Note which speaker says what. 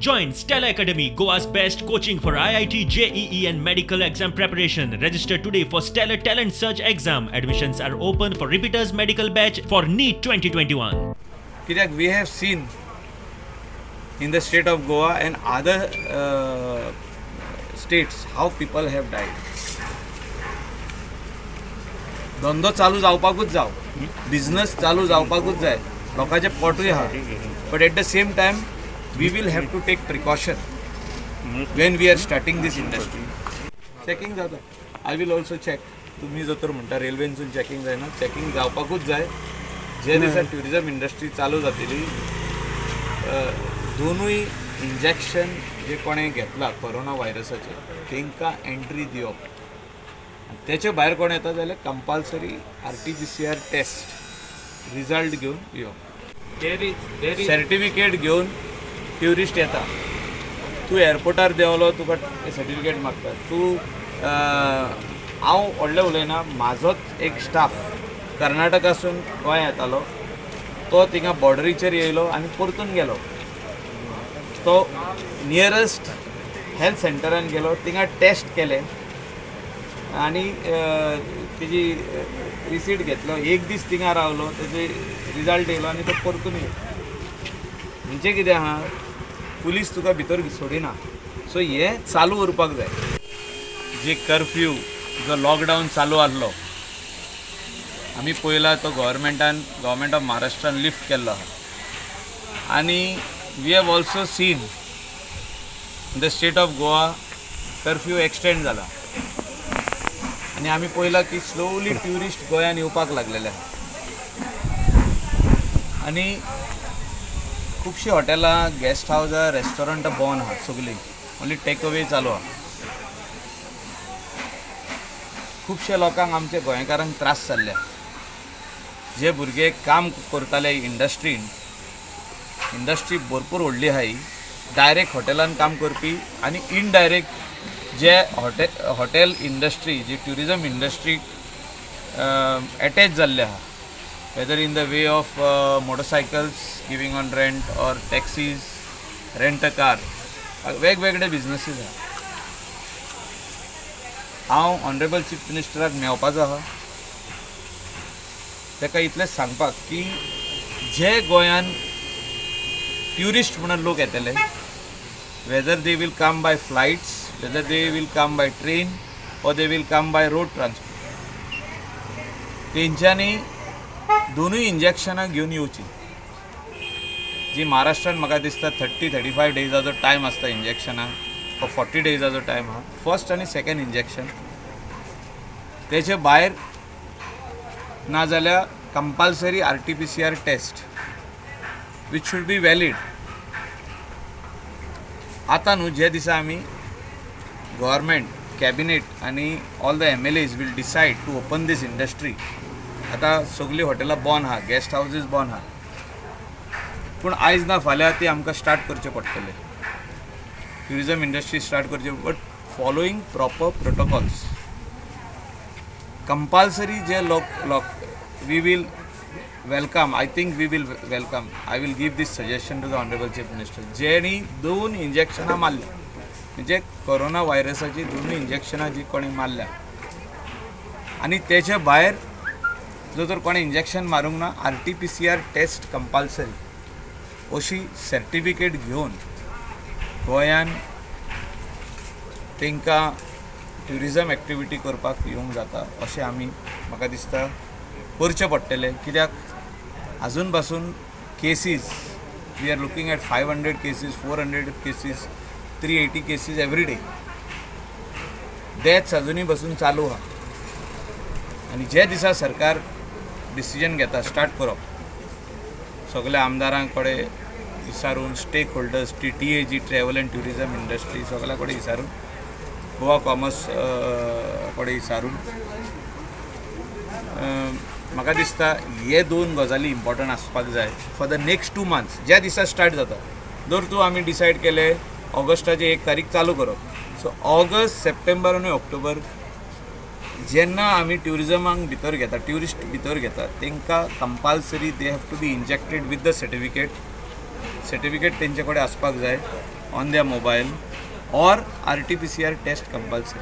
Speaker 1: Join Stella Academy, Goa's best coaching for IIT, JEE and medical exam preparation. Register today for Stellar Talent Search exam. Admissions are open for repeaters medical batch for NEET 2021.
Speaker 2: Kirak, we have seen in the state of Goa and other states how people have died. धंदो चालू जावपाकूच जाव, business चालू जावपाकूच जाय, लोकांचे पोटूय हा. But at the same time, we will have to take precaution when we are starting this industry. Checking जाता. I will also check. तुम्ही जर तर म्हणता रेल्वेनसून चेकिंग जायना, चेकिंग जावपाकूच जाय. जे दिसा ट्युरिझम इंडस्ट्री चालू जातली, दोनूय इंजेक्शन जे कोणे घेतला कोरोना व्हायरसाचे तांकां एंट्री दिवप. त्याचे भायर कोण येता जाल्यार कंपल्सरी RT-PCR टेस्ट रिजल्ट घेवन येवप. सर्टिफिकेट घेवन ट्युरिस्ट येता. तूं एअरपोर्टार देवलो तुका सर्टिफिकेट मागता. तूं हांव व्हडलें उलयना, म्हाजोच एक स्टाफ कर्नाटकासून गोंय येतालो. तो थिंगा बॉर्डरीचेर येयलो आनी परतून गेलो. तो नियरस्ट हेल्थ सेंटरान गेलो, थिंगा टेस्ट केले आनी तेजी रिसीट घेतलो. एक दीस थिंगा रावलो, तेजे रिजल्ट येयलो आनी तो परतून येयलो. म्हणजे कितें आहा, पुलीस तुका भितर सोडिना. सो हें चालू उरपाक जाय. जे कर्फ्यू जो लॉकडावन चालू आसलो, आमी पळयला तो गव्हर्मेंट ऑफ महाराष्ट्रान लिफ्ट केल्लो आहा. आनी we have also seen in the state of Goa curfew extend जाला. आनी आमी पळयला की स्लोली ट्युरिस्ट गोंयान येवपाक लागलेले आहा. आनी खुबशीं हॉटेलां, गेस्ट हावजां, रेस्टॉरंटां बंद आहा सगळीं. ओन्ली टेक अवे चालू आहा. खुबशे लोकांक आमच्या गोंयकारांक त्रास जाल्ले. जे भुरगे काम करताले इंडस्ट्रीन, इंडस्ट्री भरपूर व्हडली आहा ही, डायरेक्ट हॉटेलान काम करपी आनी इनडायरेक्ट जे हॉटेल इंडस्ट्री, जी ट्युरिझम इंडस्ट्री अटॅच जाल्ले आहा, whether in the way of motorcycles giving on rent or taxis, rent a car, वेगवेगळे बिझनेसीस आहा. हांव ऑनरेबल चीफ मिनिस्टराक मेळपाचो आहा. ताका इतलें सांगपाक की जे गोंयान ट्युरिस्ट म्हणून लोक येतले, whether they will come by flights, whether they will come by train or they will come by road transport, तेंच्यांनी दोनूय इंजेक्शनां घेवन येवची. जी महाराष्ट्रान म्हाका दिसता 30-35 डेजाचो टायम आसता इंजेक्शनाक, फॉर 40 डेजाचो टायम आहा फर्स्ट आनी सेकंड इंजेक्शन. तेचे भायर नाजाल्यार compulsory RT-PCR test which should be valid. आता न्हू जे दिसा आमी गव्हर्मेंट, कॅबिनेट आनी all the MLAs will decide to open these industry. आतां सगळीं हॉटेलां बंद आहा, गेस्ट हावजीस बंद आहा. पूण आयज ना फाल्यां ती आमकां स्टार्ट करचें पडटलें. ट्युरिझम इंडस्ट्री स्टार्ट करची, but following proper protocols. Compulsory जे लोक we will welcome. I think we will welcome. I will give this suggestion to the Honorable Chief Minister. जेणी 2 इंजेक्शनां मारल्या, म्हणजे कोरोना व्हायरसाची 2 इंजेक्शनां जी कोणी मारल्या, आनी तेचे भायर जो तर कोणी इंजेक्शन मारूंक ना, RT-PCR टेस्ट कंपल्सरी अशी सर्टिफिकेट घेवन गोंयान तांकां ट्युरिझम एक्टिविटी करपाक येवंक जाता अशें आमी म्हाका दिसता करचें पडटलें. कित्याक अजून पासून cases, we are looking at 500 cases, 400 cases, 380 cases every day. Deaths अजुनूय पासून चालू आहा. आनी जे दिसा सरकार डिसिजन घेता स्टार्ट करप, सगळ्या आमदारांक कडेन विचारून, stakeholders, TTA, travel and tourism industry सगळ्या कडेन विचारून, गोवा कॉमर्स कडेन विचारून, म्हाका दिसता हे 2 गजाली इम्पॉर्टंट आसपाक जाय फॉर द नेक्स्ट 2 months. ज्या दिसा स्टार्ट जाता, जर तूं आमी डिसायड केले ऑगस्टाची 1 तारीख चालू करप, सो ऑगस्ट, सप्टेंबर आनी ऑक्टोबर जेन्ना आमी ट्युरिझमाक भितर घेता, ट्युरिस्ट भितर घेता, तांकां compulsory they have to be injected with the certificate तेंचे कडेन आसपाक जाय. on their mobile or RT-PCR test compulsory.